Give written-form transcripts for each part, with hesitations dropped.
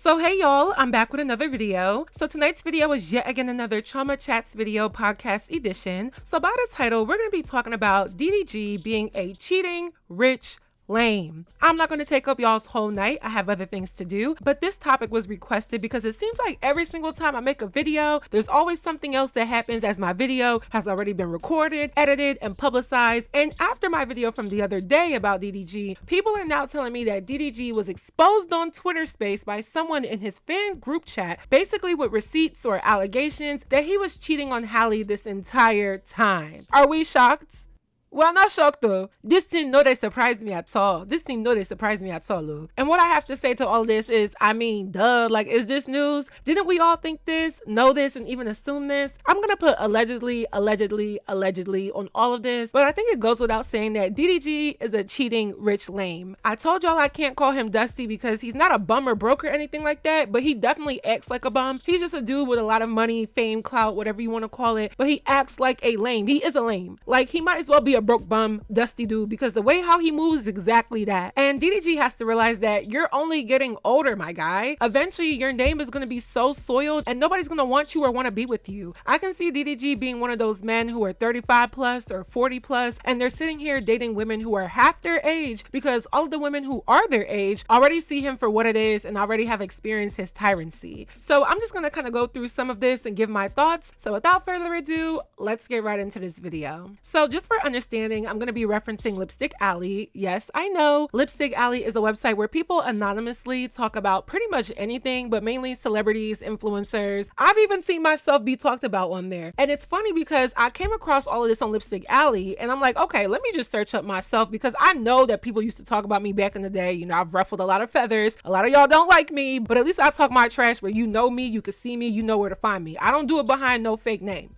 So hey y'all, I'm back with another video. So tonight's video is yet again another Chioma Chats video podcast edition. So by the title, we're going to be talking about DDG being a cheating, rich, lame. I'm not going to take up y'all's whole night. I have other things to do, but this topic was requested because it seems like every single time I make a video, there's always something else that happens as my video has already been recorded, edited, and publicized. And after my video from the other day about DDG, people are now telling me that DDG was exposed on Twitter Space by someone in his fan group chat, basically with receipts or allegations that he was cheating on Halle this entire time. Are we shocked? Well, I'm not shocked though. This thing no they surprised me at all. Lou. And what I have to say to all this is, I mean, duh, like, is this news? Didn't we all think this, know this, and even assume this? I'm gonna put allegedly on all of this, but I think it goes without saying that DDG is a cheating rich lame. I told y'all I can't call him Dusty because he's not a bum or broke or anything like that, but he definitely acts like a bum. He's just a dude with a lot of money, fame, clout, whatever you want to call it, but he acts like a lame. He is a lame. Like, he might as well be a broke bum dusty dude because the way how he moves is exactly that. And DDG has to realize that you're only getting older, my guy. Eventually your name is going to be so soiled and nobody's going to want you or want to be with you. I can see DDG being one of those men who are 35 plus or 40 plus and they're sitting here dating women who are half their age because all of the women who are their age already see him for what it is and already have experienced his tyranny. So I'm just going to kind of go through some of this and give my thoughts. So without further ado, let's get right into this video. So just for understanding, I'm going to be referencing Lipstick Alley. Yes, I know. Lipstick Alley is a website where people anonymously talk about pretty much anything, but mainly celebrities, influencers. I've even seen myself be talked about on there. And it's funny because I came across all of this on Lipstick Alley and I'm like, okay, let me just search up myself because I know that people used to talk about me back in the day. You know, I've ruffled a lot of feathers. A lot of y'all don't like me, but at least I talk my trash where you know me, you can see me, you know where to find me. I don't do it behind no fake name.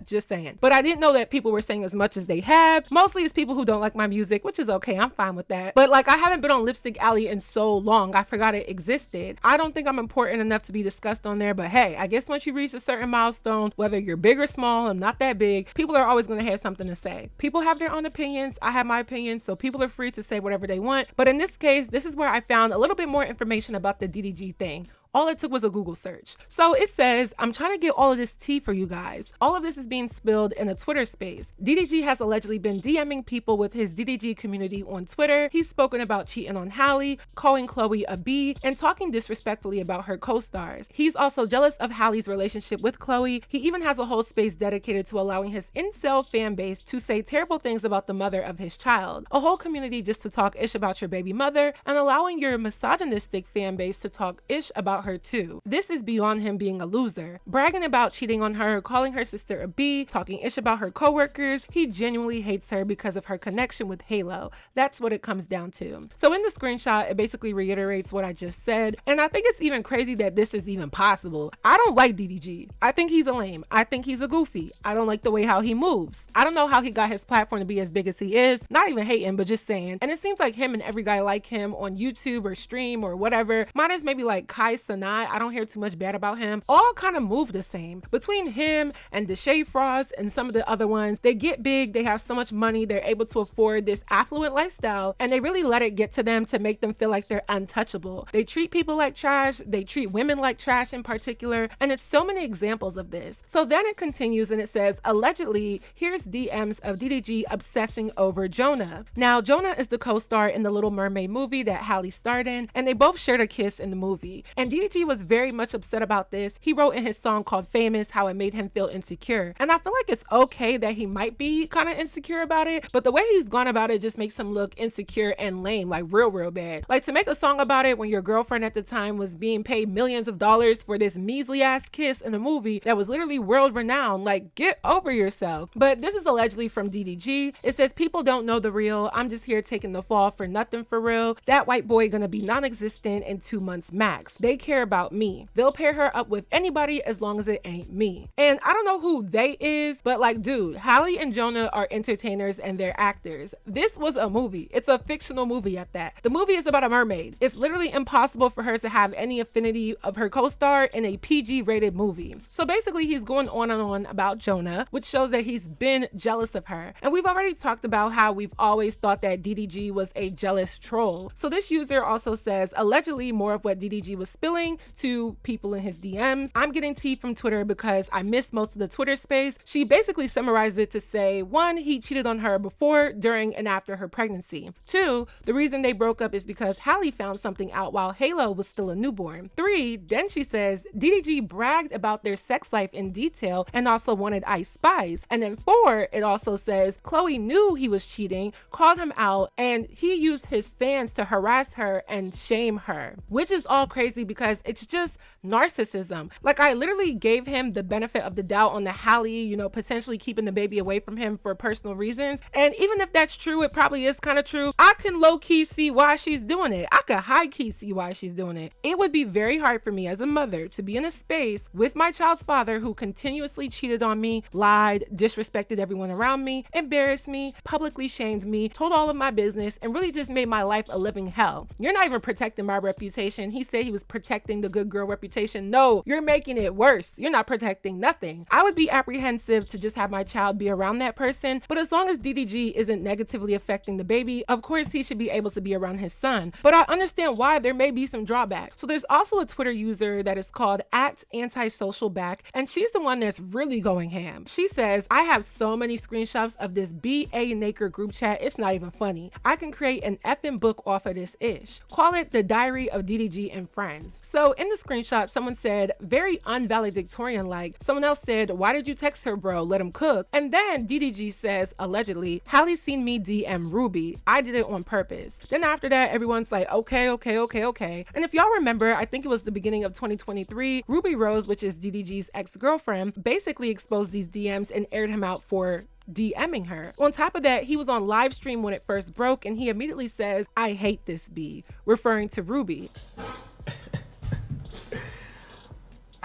Just saying. But I didn't know that people were saying as much as they have. Mostly it's people who don't like my music, which is okay. I'm fine with that. But like, I haven't been on Lipstick Alley in so long. I forgot it existed. I don't think I'm important enough to be discussed on there. But hey, I guess once you reach a certain milestone, whether you're big or small and not that big, people are always going to have something to say. People have their own opinions. I have my opinions. So people are free to say whatever they want. But in this case, this is where I found a little bit more information about the DDG thing. All it took was a Google search. So it says, I'm trying to get all of this tea for you guys. All of this is being spilled in a Twitter space. DDG has allegedly been DMing people with his DDG community on Twitter. He's spoken about cheating on Halle, calling Chloe a B, and talking disrespectfully about her co-stars. He's also jealous of Halle's relationship with Chloe. He even has a whole space dedicated to allowing his incel fan base to say terrible things about the mother of his child. A whole community just to talk ish about your baby mother, and allowing your misogynistic fan base to talk ish about her too. This is beyond him being a loser. Bragging about cheating on her, calling her sister a B, talking ish about her coworkers. He genuinely hates her because of her connection with Halo. That's what it comes down to. So in the screenshot, it basically reiterates what I just said. And I think it's even crazy that this is even possible. I don't like DDG. I think he's a lame. I think he's a goofy. I don't like the way how he moves. I don't know how he got his platform to be as big as he is. Not even hating, but just saying. And it seems like him and every guy like him on YouTube or stream or whatever, mine is maybe like Kai Sanai. I don't hear too much bad about him. All kind of move the same. Between him and Deshae Frost and some of the other ones, they get big, they have so much money, they're able to afford this affluent lifestyle, and they really let it get to them to make them feel like they're untouchable. They treat people like trash, they treat women like trash in particular, and it's so many examples of this. So then it continues and it says, allegedly, here's DMs of DDG obsessing over Jonah. Now, Jonah is the co-star in the Little Mermaid movie that Halle starred in, and they both shared a kiss in the movie. And DDG was very much upset about this. He wrote in his song called Famous how it made him feel insecure. And I feel like it's okay that he might be kind of insecure about it, but the way he's gone about it just makes him look insecure and lame, like real bad. Like, to make a song about it when your girlfriend at the time was being paid millions of dollars for this measly ass kiss in a movie that was literally world renowned, like, get over yourself. But this is allegedly from DDG. It says, people don't know the real. I'm just here taking the fall for nothing for real. That white boy gonna be non-existent in 2 months max. They care about me. They'll pair her up with anybody as long as it ain't me. And I don't know who they is, but like, dude, Halle and Jonah are entertainers and they're actors. This was a movie. It's a fictional movie at that. The movie is about a mermaid. It's literally impossible for her to have any affinity of her co-star in a PG rated movie. So basically he's going on and on about Jonah, which shows that he's been jealous of her. And we've already talked about how we've always thought that DDG was a jealous troll. So this user also says, allegedly more of what DDG was spilling yelling to people in his DMs. I'm getting tea from Twitter because I missed most of the Twitter space. She basically summarized it to say, 1, he cheated on her before, during, and after her pregnancy. 2, the reason they broke up is because Halle found something out while Halo was still a newborn. 3, then she says DDG bragged about their sex life in detail and also wanted Ice Spice. And then 4, it also says Chloe knew he was cheating, called him out, and he used his fans to harass her and shame her, which is all crazy because it's just narcissism. Like, I literally gave him the benefit of the doubt on the Halle, you know, potentially keeping the baby away from him for personal reasons. And even if that's true, it probably is kind of true. I can low-key see why she's doing it. I could high-key see why she's doing it. It would be very hard for me as a mother to be in a space with my child's father who continuously cheated on me, lied, disrespected everyone around me, embarrassed me, publicly shamed me, told all of my business, and really just made my life a living hell. You're not even protecting my reputation. He said he was protecting the good girl reputation. No, you're making it worse. You're not protecting nothing. I would be apprehensive to just have my child be around that person, but as long as DDG isn't negatively affecting the baby, of course he should be able to be around his son. But I understand why there may be some drawbacks. So there's also a Twitter user that is called @antisocialback, and she's the one that's really going ham. She says, I have so many screenshots of this BA Naker group chat, it's not even funny. I can create an effing book off of this ish. Call it the Diary of DDG and Friends. So in the screenshot, someone said, very unvaledictorian-like. Someone else said, why did you text her, bro? Let him cook. And then DDG says, allegedly, Halle seen me DM Ruby. I did it on purpose. Then after that, everyone's like, okay. And if y'all remember, I think it was the beginning of 2023, Ruby Rose, which is DDG's ex-girlfriend, basically exposed these DMs and aired him out for DMing her. On top of that, he was on live stream when it first broke, and he immediately says, I hate this B, referring to Ruby.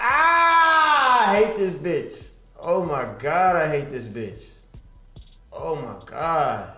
I hate this bitch. Oh my God, I hate this bitch. Oh my God.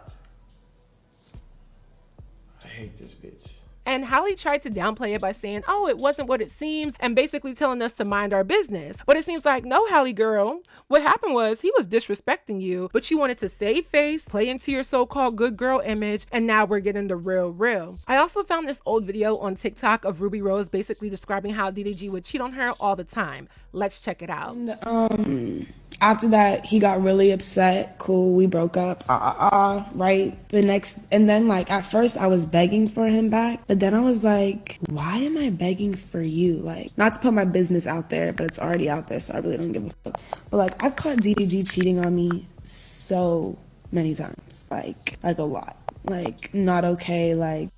I hate this bitch. And Halle tried to downplay it by saying, oh, it wasn't what it seems, and basically telling us to mind our business. But it seems like, no, Halle girl, what happened was he was disrespecting you, but you wanted to save face, play into your so-called good girl image, and now we're getting the real. I also found this old video on TikTok of Ruby Rose basically describing how DDG would cheat on her all the time. Let's check it out. And, after that, he got really upset. Cool, we broke up. Right? And then like at first I was begging for him back, but then I was like, why am I begging for you? Like, not to put my business out there, but it's already out there, so I really don't give a fuck. But like, I've caught DDG cheating on me so many times, like a lot. Like, not okay. Like,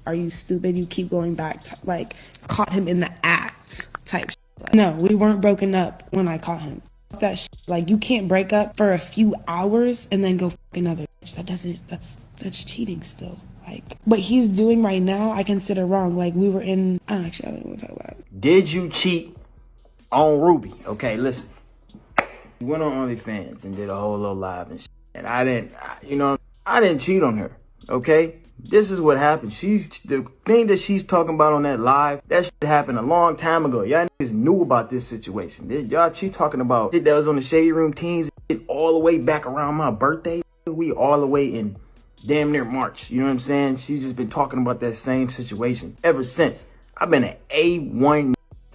are you stupid? You keep going back. Like, caught him in the act type shit. Like, no, we weren't broken up when I caught him. That shit. Like, you can't break up for a few hours and then go fuck another bitch. That's cheating still. Like, what he's doing right now, I consider wrong. Like, we were in, I don't want to talk about it. Did you cheat on Ruby? Okay, listen. We went on OnlyFans and did a whole little live and shit. And I didn't cheat on her, okay? This is what happened. The thing that she's talking about on that live, that shit happened a long time ago. Y'all niggas knew about this situation. She's talking about shit that was on the Shade Room Teens shit all the way back around my birthday. We all the way in damn near March. You know what I'm saying? She's just been talking about that same situation ever since. I've been an A1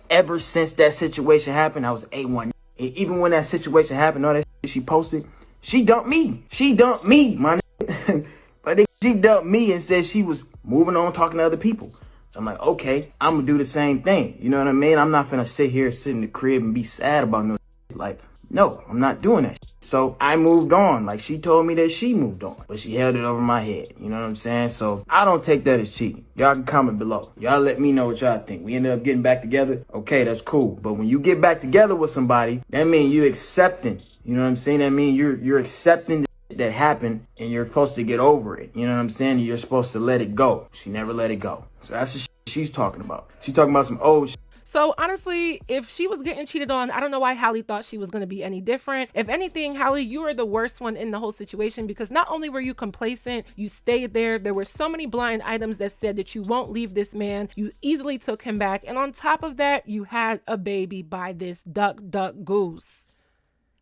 ever since that situation happened. I was A1. Even when that situation happened, all that shit she posted, she dumped me. She dumped me, my nigga. But she dumped me and said she was moving on, talking to other people. So I'm like, okay, I'm gonna do the same thing. You know what I mean? I'm not gonna sit in the crib and be sad about no shit. Like, no, I'm not doing that shit. So I moved on. Like, she told me that she moved on, but she held it over my head. You know what I'm saying? So I don't take that as cheating. Y'all can comment below. Y'all let me know what y'all think. We ended up getting back together. Okay, that's cool. But when you get back together with somebody, that means you accepting. You know what I'm saying? That means you're accepting that happened and you're supposed to get over it. You know what I'm saying? You're supposed to let it go. She never let it go. So that's the shit she's talking about. She's talking about some old shit. So honestly, if she was getting cheated on, I don't know why Halle thought she was going to be any different. If anything, Halle, you were the worst one in the whole situation because not only were you complacent, you stayed there. There were so many blind items that said that you won't leave this man. You easily took him back. And on top of that, you had a baby by this duck goose.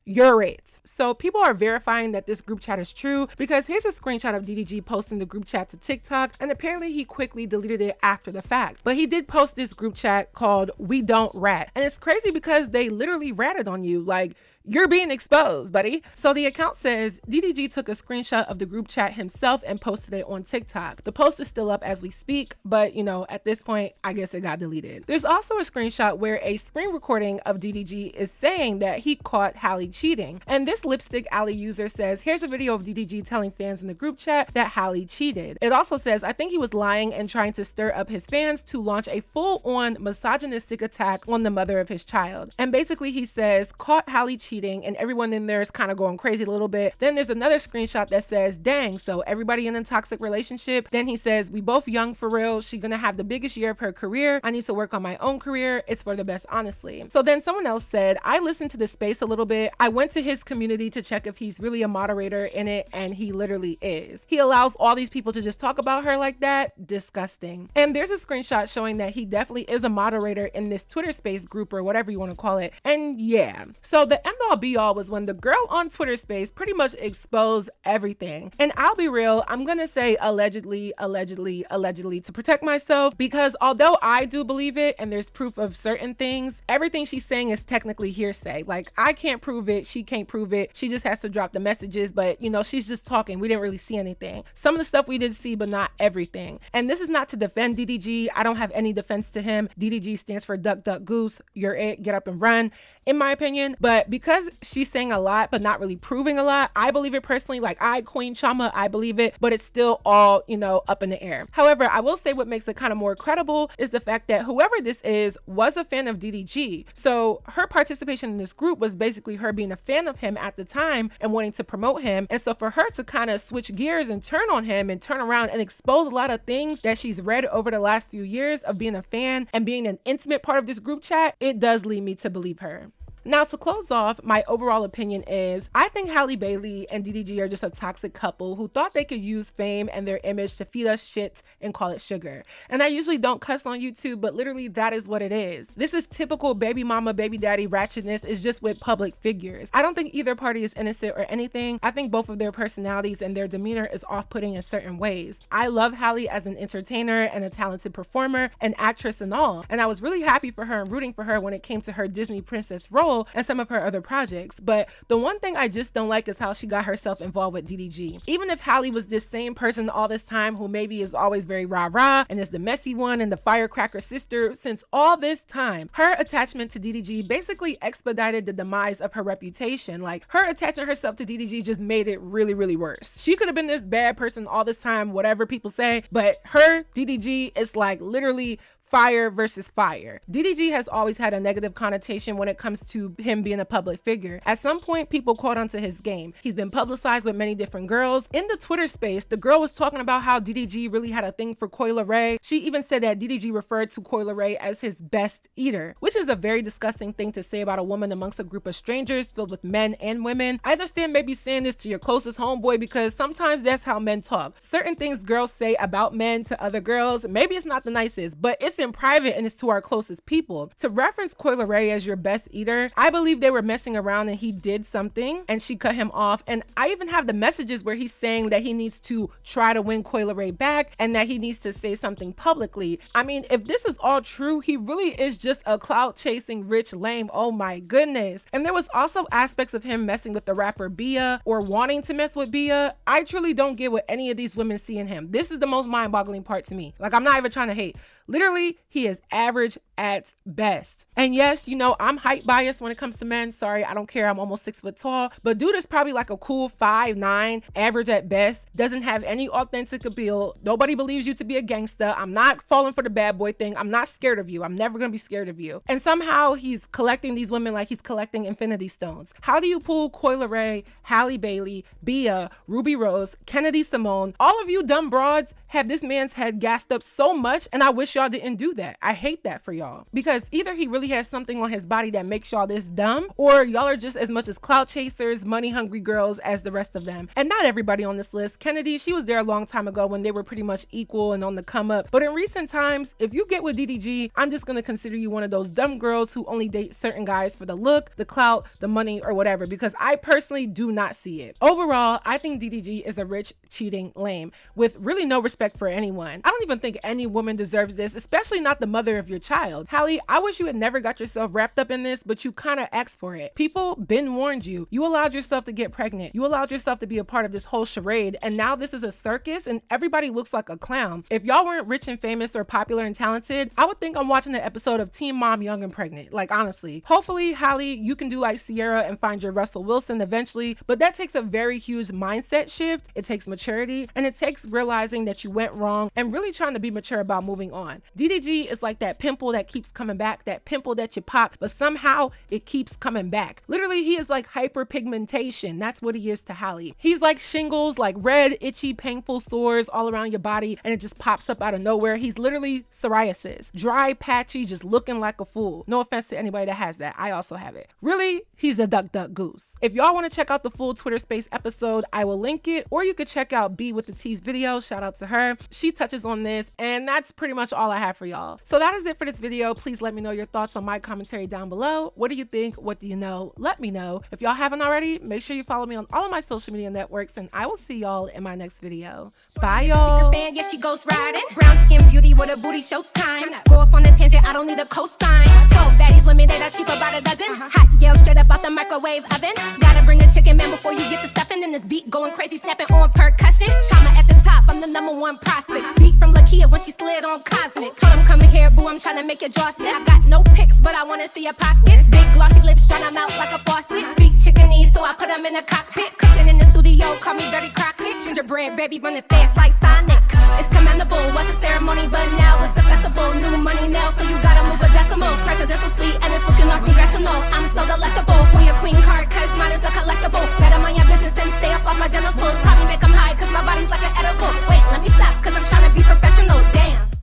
you're it. So people are verifying that this group chat is true, because here's a screenshot of DDG posting the group chat to TikTok, and apparently he quickly deleted it after the fact. But he did post this group chat called "We Don't Rat," and it's crazy because they literally ratted on you. Like, you're being exposed, buddy. So the account says DDG took a screenshot of the group chat himself and posted it on TikTok. The post is still up as we speak, but you know, at this point, I guess it got deleted. There's also a screenshot where a screen recording of DDG is saying that he caught Halle cheating. And this Lipstick Alley user says, here's a video of DDG telling fans in the group chat that Halle cheated. It also says, I think he was lying and trying to stir up his fans to launch a full-on misogynistic attack on the mother of his child. And basically he says, caught Halle cheating, and everyone in there is kind of going crazy a little bit. Then there's another screenshot that says, dang, so everybody in a toxic relationship. Then he says, we both young for real. She gonna have the biggest year of her career. I need to work on my own career. It's for the best, honestly. So then someone else said, I listened to the space a little bit. I went to his community to check if he's really a moderator in it, and he literally is. He allows all these people to just talk about her like that. Disgusting. And there's a screenshot showing that he definitely is a moderator in this Twitter space group, or whatever you want to call it. And yeah, so the end all be all was when the girl on Twitter space pretty much exposed everything. And I'll be real, I'm gonna say allegedly to protect myself, because although I do believe it and there's proof of certain things, everything she's saying is technically hearsay. Like, I can't prove it, she can't prove it, she just has to drop the messages, but you know, she's just talking. We didn't really see anything. Some of the stuff we did see, but not everything. And this is not to defend DDG. I don't have any defense to him. DDG stands for duck, duck, goose. You're it. Get up and run, in my opinion. But because she's saying a lot but not really proving a lot, I believe it personally. Like, Queen Chioma, I believe it, but it's still all, you know, up in the air. However, I will say what makes it kind of more credible is the fact that whoever this is was a fan of DDG. So her participation in this group was basically her being a fan of him at the time and wanting to promote him. And so for her to kind of switch gears and turn on him and turn around and expose a lot of things that she's read over the last few years of being a fan and being an intimate part of this group chat, it does lead me to believe her. Now, to close off, my overall opinion is I think Halle Bailey and DDG are just a toxic couple who thought they could use fame and their image to feed us shit and call it sugar. And I usually don't cuss on YouTube, but literally that is what it is. This is typical baby mama, baby daddy ratchetness. It's just with public figures. I don't think either party is innocent or anything. I think both of their personalities and their demeanor is off-putting in certain ways. I love Halle as an entertainer and a talented performer, an actress and all. And I was really happy for her and rooting for her when it came to her Disney princess role and some of her other projects. But the one thing I just don't like is how she got herself involved with DDG. Even if Halle was this same person all this time who maybe is always very rah-rah and is the messy one and the firecracker sister, since all this time, her attachment to DDG basically expedited the demise of her reputation. Like, her attaching herself to DDG just made it really, really worse. She could have been this bad person all this time, whatever people say, but her DDG is like literally fire versus fire. DDG has always had a negative connotation when it comes to him being a public figure. At some point, people caught onto his game. He's been publicized with many different girls. In the Twitter space, the girl was talking about how DDG really had a thing for Coi Leray. She even said that DDG referred to Coi Leray as his best eater, which is a very disgusting thing to say about a woman amongst a group of strangers filled with men and women. I understand maybe saying this to your closest homeboy because sometimes that's how men talk. Certain things girls say about men to other girls, maybe it's not the nicest, but it's in private and it's to our closest people. To reference Coi Leray as your best eater, I believe they were messing around and he did something and she cut him off. And I even have the messages where he's saying that he needs to try to win Coi Leray back and that he needs to say something publicly. I mean, if this is all true, he really is just a clout chasing rich lame. Oh my goodness. And there was also aspects of him messing with the rapper Bia or wanting to mess with Bia. I truly don't get what any of these women see in him. This is the most mind-boggling part to me. Like, I'm not even trying to hate. Literally, he is average at best. And yes, you know, I'm height biased when it comes to men. Sorry, I don't care. I'm almost 6 foot tall. But dude is probably like a cool 5'9", average at best. Doesn't have any authentic appeal. Nobody believes you to be a gangster. I'm not falling for the bad boy thing. I'm not scared of you. I'm never going to be scared of you. And somehow he's collecting these women like he's collecting infinity stones. How do you pull Coi Leray, Halle Bailey, Bia, Ruby Rose, Kennedy Simone? All of you dumb broads have this man's head gassed up so much, and I wish y'all didn't do that. I hate that for y'all. y'all. Because either he really has something on his body that makes y'all this dumb, or y'all are just as much as clout chasers, money hungry girls as the rest of them. And not everybody on this list. Kennedy, she was there a long time ago when they were pretty much equal and on the come up. But in recent times, if you get with DDG, I'm just gonna consider you one of those dumb girls who only date certain guys for the look, the clout, the money, or whatever, because I personally do not see it. Overall, I think DDG is a rich, cheating lame with really no respect for anyone. I don't even think any woman deserves this, especially not the mother of your child. Halle, I wish you had never got yourself wrapped up in this, but you kind of asked for it. People been warned you. You allowed yourself to get pregnant. You allowed yourself to be a part of this whole charade, and now this is a circus and everybody looks like a clown. If y'all weren't rich and famous or popular and talented, I would think I'm watching an episode of Teen Mom Young and Pregnant. Like, honestly. Hopefully, Halle, you can do like Sierra and find your Russell Wilson eventually, but that takes a very huge mindset shift. It takes maturity, and it takes realizing that you went wrong and really trying to be mature about moving on. DDG is like that pimple that keeps coming back, that pimple that you pop, but somehow it keeps coming back. Literally, he is like hyperpigmentation. That's what he is to Halle. He's like shingles, like red, itchy, painful sores all around your body, and it just pops up out of nowhere. He's literally psoriasis. Dry, patchy, just looking like a fool. No offense to anybody that has that. I also have it. Really, he's the duck duck goose. If y'all want to check out the full Twitter Space episode, I will link it, or you could check out B with the T's video. Shout out to her. She touches on this, and that's pretty much all I have for y'all. So that is it for this video. Please let me know your thoughts on my commentary down below. What do you think? What do you know? Let me know. If y'all haven't already, make sure you follow me on all of my social media networks, and I will see y'all in my next video. Bye, y'all. Fan, yes, she goes riding. Brown skin beauty with a booty showtime. Go off on a tangent, I don't need a cosign. So baddies limited, I keep about a dozen. Hot girl straight up out the microwave oven. Gotta bring a chicken man before you get the stuffing. And this beat going crazy, snapping on percussion. Chioma at the top, I'm the #1 prospect. Beat from Lakia when she slid on Cosmic. Told him come here, boo, I'm trying to make your jaw stiff. I got no pics, but I wanna see your pockets. Big glossy lips, trying them out like a faucet. Big chicken knees, so I put them in a cockpit. Cooking in the studio, call me Betty Crockett. Gingerbread baby running fast like Sonic. It's commendable, what's a ceremony?